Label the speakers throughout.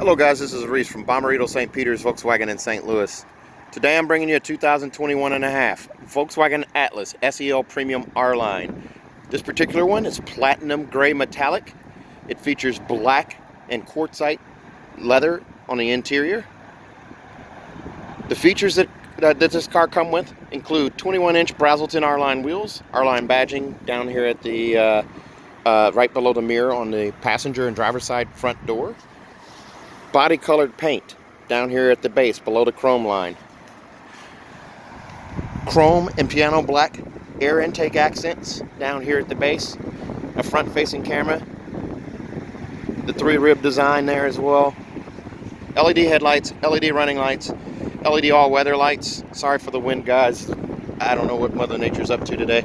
Speaker 1: Hello guys, this is Reese from Bommarito St. Peter's Volkswagen in St. Louis. Today I'm bringing you a 2021.5 Volkswagen Atlas SEL Premium R-Line. This particular one is platinum gray metallic. It features black and quartzite leather on the interior. The features that this car comes with include 21-inch Brazelton R-Line wheels, R-Line badging down here at the right below the mirror on the passenger and driver's side front door. Body colored paint down here at the base below the chrome line. Chrome and piano black air intake accents down here at the base. A front facing camera. The 3-rib design there as well. LED headlights, LED running lights, LED all-weather lights. Sorry for the wind, guys. I don't know what Mother Nature's up to today.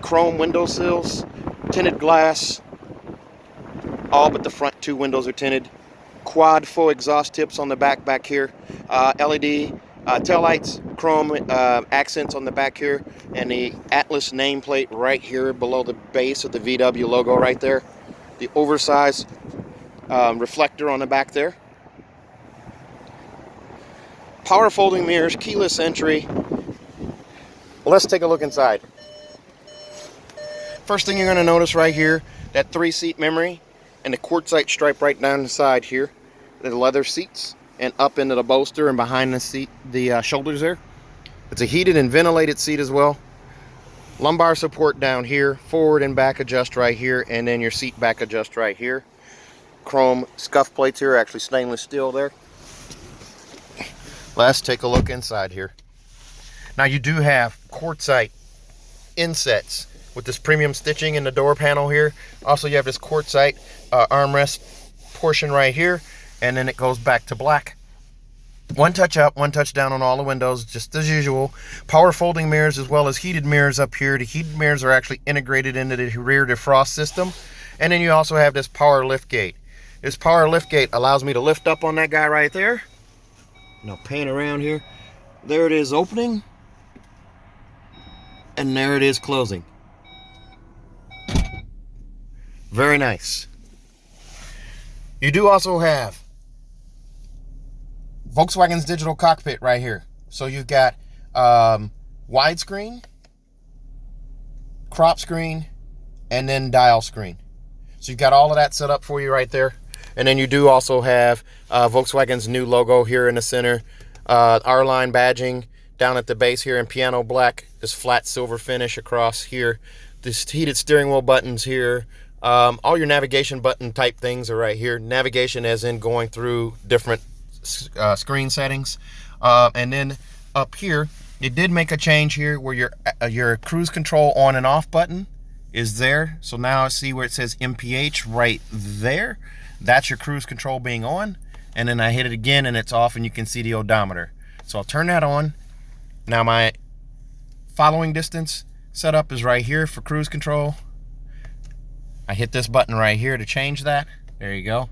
Speaker 1: Chrome window sills, tinted glass. All but the front 2 windows are tinted. Quad full exhaust tips on the back here. LED tail lights, chrome accents on the back here, and the Atlas nameplate right here below the base of the VW logo right there. The oversized reflector on the back there. Power folding mirrors, keyless entry. Let's take a look inside. First thing you're going to notice right here, that 3-seat memory and the quartzite stripe right down the side here. The leather seats and up into the bolster and behind the seat, the shoulders there. It's a heated and ventilated seat as well. Lumbar support down here, forward and back adjust right here, and then your seat back adjust right here. Chrome scuff plates here, actually stainless steel there. Let's take a look inside here. Now you do have quartzite insets with this premium stitching in the door panel here. Also you have this quartzite armrest portion right here, and then it goes back to black. One touch up, one touch down on all the windows, just as usual. Power folding mirrors as well as heated mirrors up here. The heated mirrors are actually integrated into the rear defrost system. And then you also have this power lift gate. This power lift gate allows me to lift up on that guy right there. Now pan around here. There it is opening. And there it is closing. Very nice. You do also have Volkswagen's digital cockpit right here. So you've got widescreen, crop screen, and then dial screen. So you've got all of that set up for you right there. And then you do also have Volkswagen's new logo here in the center. R-Line badging down at the base here in piano black. This flat silver finish across here. This heated steering wheel buttons here. All your navigation button type things are right here. Navigation as in going through different screen settings. And then up here, it did make a change here where your cruise control on and off button is there. So now I see where it says MPH right there. That's your cruise control being on. And then I hit it again and it's off, and you can see the odometer. So I'll turn that on. Now my following distance setup is right here for cruise control. I hit this button right here to change that. There you go.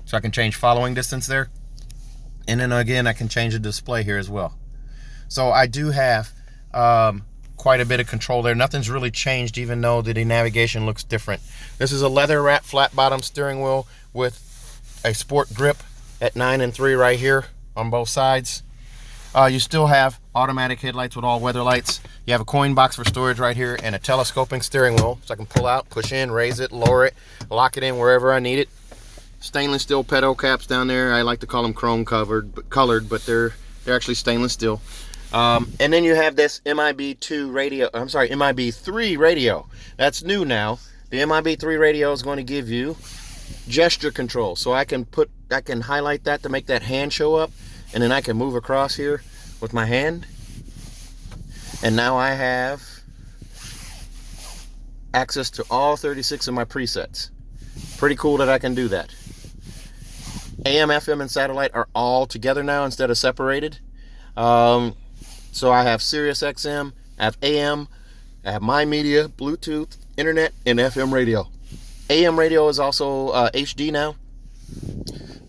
Speaker 1: So I can change following distance there. And then again, I can change the display here as well. So I do have quite a bit of control there. Nothing's really changed, even though the navigation looks different. This is a leather wrap flat bottom steering wheel with a sport grip at 9 and 3 right here on both sides. You still have automatic headlights with all weather lights. You have a coin box for storage right here and a telescoping steering wheel, so I can pull out, push in, raise it, lower it, lock it in wherever I need it. Stainless steel pedal caps down there. I like to call them chrome colored, but they're actually stainless steel. And then you have this MIB2 radio. I'm sorry, MIB3 radio. That's new now. The MIB3 radio is going to give you gesture control, so I can highlight that to make that hand show up. And then I can move across here with my hand. And now I have access to all 36 of my presets. Pretty cool that I can do that. AM, FM, and satellite are all together now instead of separated. So I have Sirius XM, I have AM, I have My Media, Bluetooth, Internet, and FM radio. AM radio is also HD now.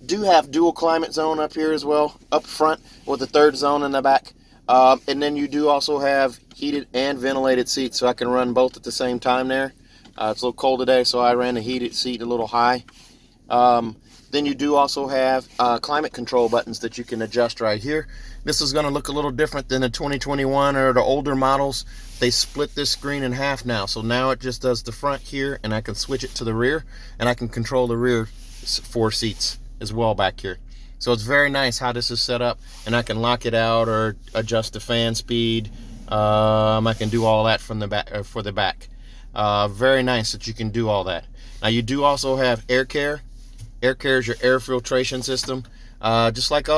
Speaker 1: Do have dual climate zone up here as well, up front with a 3rd zone in the back. And then you do also have heated and ventilated seats, so I can run both at the same time there. It's a little cold today, so I ran the heated seat a little high. Then you do also have climate control buttons that you can adjust right here. This is going to look a little different than the 2021 or the older models. They split this screen in half now. So now it just does the front here, and I can switch it to the rear, and I can control the rear 4 seats as well back here. So it's very nice how this is set up, and I can lock it out or adjust the fan speed. I can do all that from the back for the back. Very nice that you can do all that. Now you do also have air care. Air care is your air filtration system, just like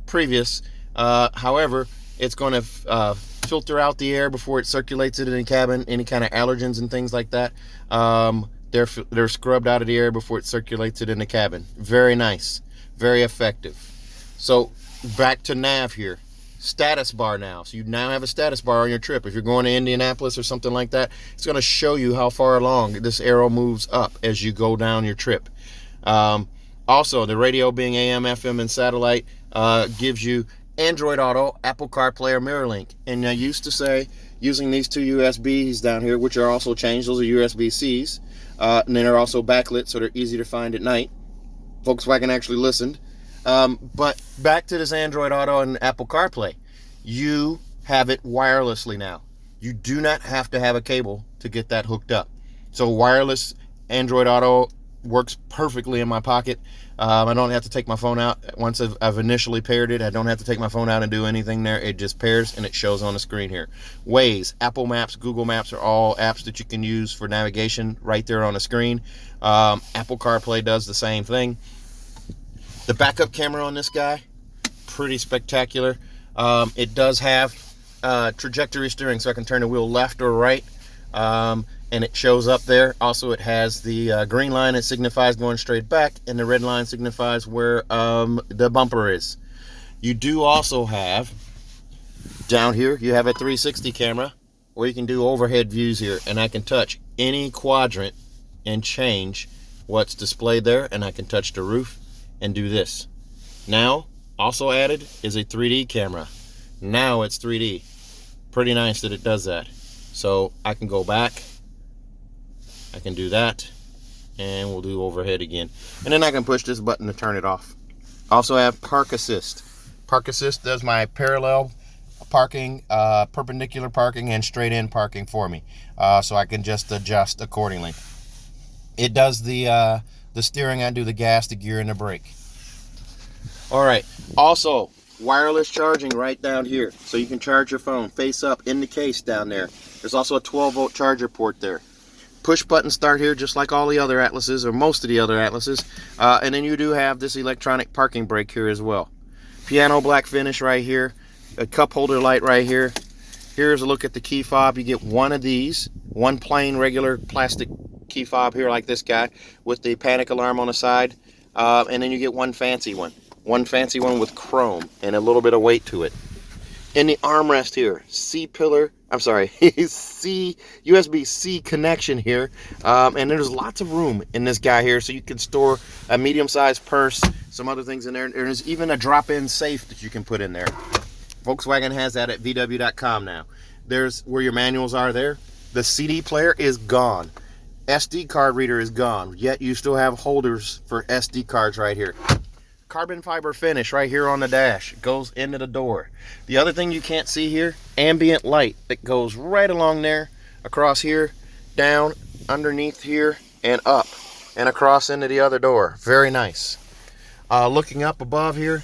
Speaker 1: previous. However, it's going to filter out the air before it circulates it in the cabin. Any kind of allergens and things like that, they're scrubbed out of the air before it circulates it in the cabin. Very nice, very effective. So back to nav here. Status bar now. So you now have a status bar on your trip. If you're going to Indianapolis or something like that, it's going to show you how far along this arrow moves up as you go down your trip. Also, the radio being AM, FM, and satellite gives you Android Auto, Apple CarPlay, or MirrorLink. And I used to say, using these 2 USBs down here, which are also changed, those are USB-Cs, and then they're also backlit, so they're easy to find at night. Volkswagen actually listened. But back to this Android Auto and Apple CarPlay. You have it wirelessly now. You do not have to have a cable to get that hooked up. So wireless Android Auto works perfectly in my pocket. I don't have to take my phone out. Once I've initially paired it, I don't have to take my phone out and do anything there. It just pairs and it shows on the screen here. Waze, Apple Maps, Google Maps are all apps that you can use for navigation right there on the screen. Apple CarPlay does the same thing. The backup camera on this guy, pretty spectacular. It does have trajectory steering, so I can turn the wheel left or right, and it shows up there. Also, it has the green line that signifies going straight back, and the red line signifies where the bumper is. You do also have, down here, you have a 360 camera, where you can do overhead views here, and I can touch any quadrant and change what's displayed there, and I can touch the roof and do this. Now, also added is a 3D camera. Now it's 3D. Pretty nice that it does that. So I can go back, I can do that, and we'll do overhead again. And then I can push this button to turn it off. Also have Park Assist. Park Assist does my parallel parking, perpendicular parking, and straight in parking for me. So I can just adjust accordingly. It does the steering. I do the gas, the gear, and the brake. All right. Also, wireless charging right down here. So you can charge your phone face up in the case down there. There's also a 12-volt charger port there. Push button start here, just like all the other Atlases, or most of the other Atlases. And then you do have this electronic parking brake here as well. Piano black finish right here. A cup holder light right here. Here's a look at the key fob. You get one of these, one plain regular plastic key fob here like this guy with the panic alarm on the side, and then you get one fancy one with chrome and a little bit of weight to it. In the armrest here, USB-C connection here, and there's lots of room in this guy here, so you can store a medium-sized purse, some other things in there. There's even a drop-in safe that you can put in there. Volkswagen has that at VW.com now. There's where your manuals are there. The CD player is gone. SD card reader is gone, yet you still have holders for SD cards right here. Carbon fiber finish right here on the dash. It goes into the door. The other thing you can't see here, ambient light that goes right along there, across here, down, underneath here, and up, and across into the other door. Very nice. Looking up above here,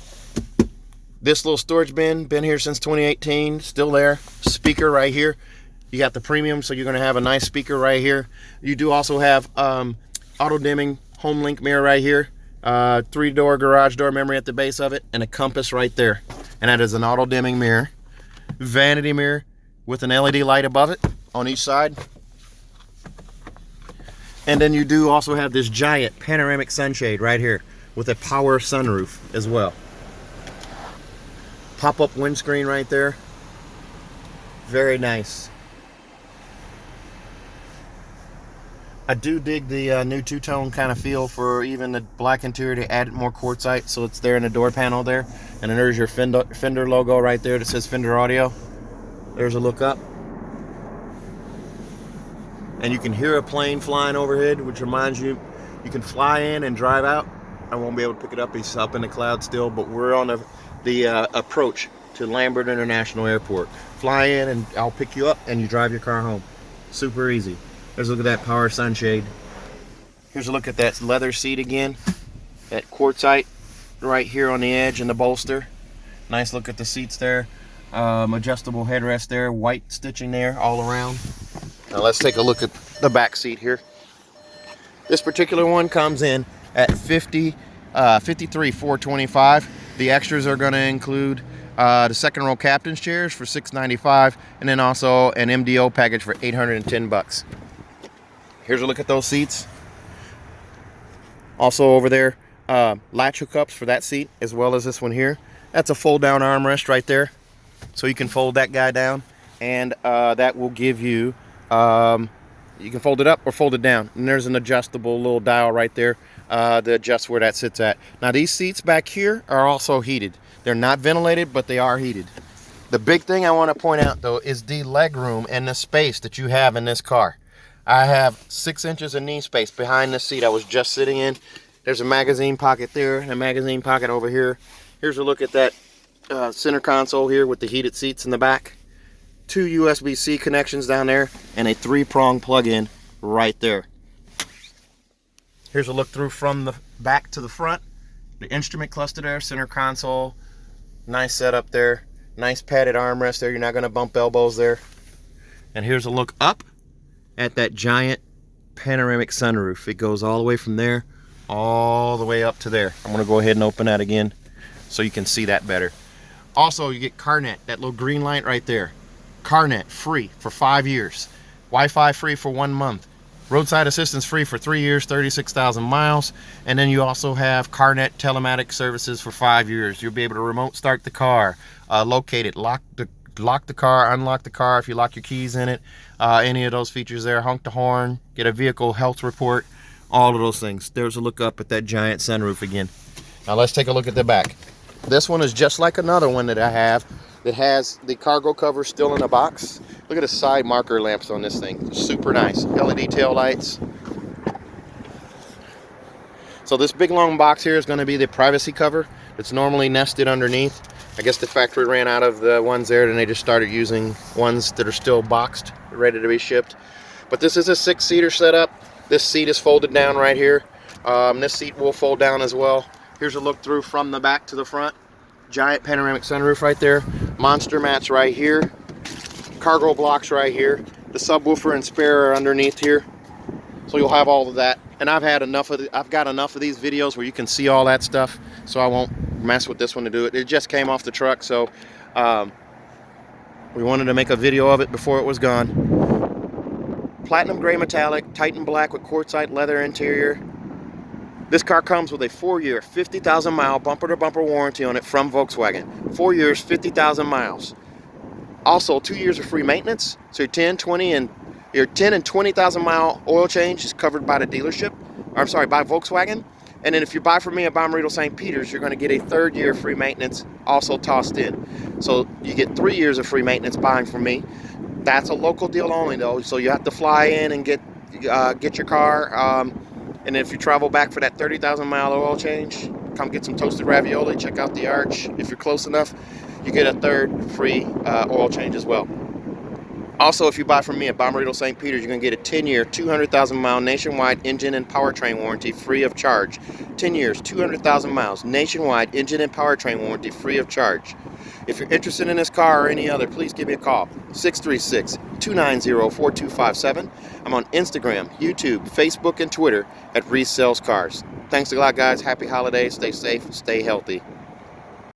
Speaker 1: this little storage bin, been here since 2018, still there. Speaker right here. You got the premium, so you're going to have a nice speaker right here. You do also have auto-dimming home link mirror right here. 3-door garage door memory at the base of it, and a compass right there. And that is an auto-dimming mirror. Vanity mirror with an LED light above it on each side. And then you do also have this giant panoramic sunshade right here with a power sunroof as well. Pop-up windscreen right there. Very nice. I do dig the new two-tone kind of feel for even the black interior. They added more quartzite, so it's there in the door panel there. And then there's your Fender logo right there that says Fender Audio. There's a look up. And you can hear a plane flying overhead, which reminds you, you can fly in and drive out. I won't be able to pick it up. He's up in the cloud still, but we're on the approach to Lambert International Airport. Fly in and I'll pick you up and you drive your car home. Super easy. Here's a look at that power sunshade. Here's a look at that leather seat again. That quartzite right here on the edge and the bolster. Nice look at the seats there. Adjustable headrest there, white stitching there all around. Now let's take a look at the back seat here. This particular one comes in at $53,425. The extras are going to include the second row captain's chairs for $695, and then also an MDO package for $810. Here's a look at those seats. Also over there, latch hookups for that seat as well as this one here. That's a fold down armrest right there, so you can fold that guy down, and that will give you you can fold it up or fold it down, and there's an adjustable little dial right there to adjust where that sits at. Now these seats back here are also heated. They're not ventilated, but they are heated. The big thing I want to point out though is the leg room and the space that you have in this car. I have 6 inches of knee space behind this seat I was just sitting in. There's a magazine pocket there and a magazine pocket over here. Here's a look at that center console here with the heated seats in the back. 2 USB-C connections down there and a 3-prong plug-in right there. Here's a look through from the back to the front. The instrument cluster there, center console, nice setup there, nice padded armrest there. You're not going to bump elbows there. And here's a look up at that giant panoramic sunroof. It goes all the way from there all the way up to there. I'm going to go ahead and open that again so you can see that better. Also, you get CarNet, that little green light right there. CarNet free for 5 years. Wi-Fi free for 1 month. Roadside assistance free for 3 years, 36,000 miles. And then you also have CarNet telematic services for 5 years. You'll be able to remote start the car, locate it, lock the car, unlock the car if you lock your keys in it. Any of those features there. Honk the horn, get a vehicle health report, all of those things. There's a look up at that giant sunroof again. Now let's take a look at the back. This one is just like another one that I have that has the cargo cover still in a box. Look at the side marker lamps on this thing. Super nice. LED tail lights. So this big long box here is going to be the privacy cover. It's normally nested underneath. I guess the factory ran out of the ones there and they just started using ones that are still boxed, ready to be shipped. But this is a 6-seater setup. This seat is folded down right here. This seat will fold down as well. Here's a look through from the back to the front. Giant panoramic sunroof right there. Monster mats right here. Cargo blocks right here. The subwoofer and spare are underneath here. So you'll have all of that. And I've got enough of these videos where you can see all that stuff, so I won't mess with this one to do it. It just came off the truck, so we wanted to make a video of it before it was gone. Platinum gray metallic, Titan black with quartzite leather interior. This car comes with a 4-year, 50,000-mile bumper-to-bumper warranty on it from Volkswagen. 4 years, 50,000 miles. Also, 2 years of free maintenance. So your 10 and 20,000-mile oil change is covered by the dealership. Or, I'm sorry, by Volkswagen. And then if you buy from me at Maurice St. Peter's, you're going to get a 3rd year free maintenance also tossed in. So you get 3 years of free maintenance buying from me. That's a local deal only, though. So you have to fly in and get your car. And if you travel back for that 30,000-mile oil change, come get some toasted ravioli, check out the Arch. If you're close enough, you get a 3rd free oil change as well. Also, if you buy from me at Maurice St. Peter's, you're going to get a 10-year, 200,000-mile nationwide engine and powertrain warranty free of charge. 10 years, 200,000 miles, nationwide engine and powertrain warranty free of charge. If you're interested in this car or any other, please give me a call. 636-290-4257. I'm on Instagram, YouTube, Facebook, and Twitter at Reese Sells Cars. Thanks a lot, guys. Happy holidays. Stay safe. Stay healthy.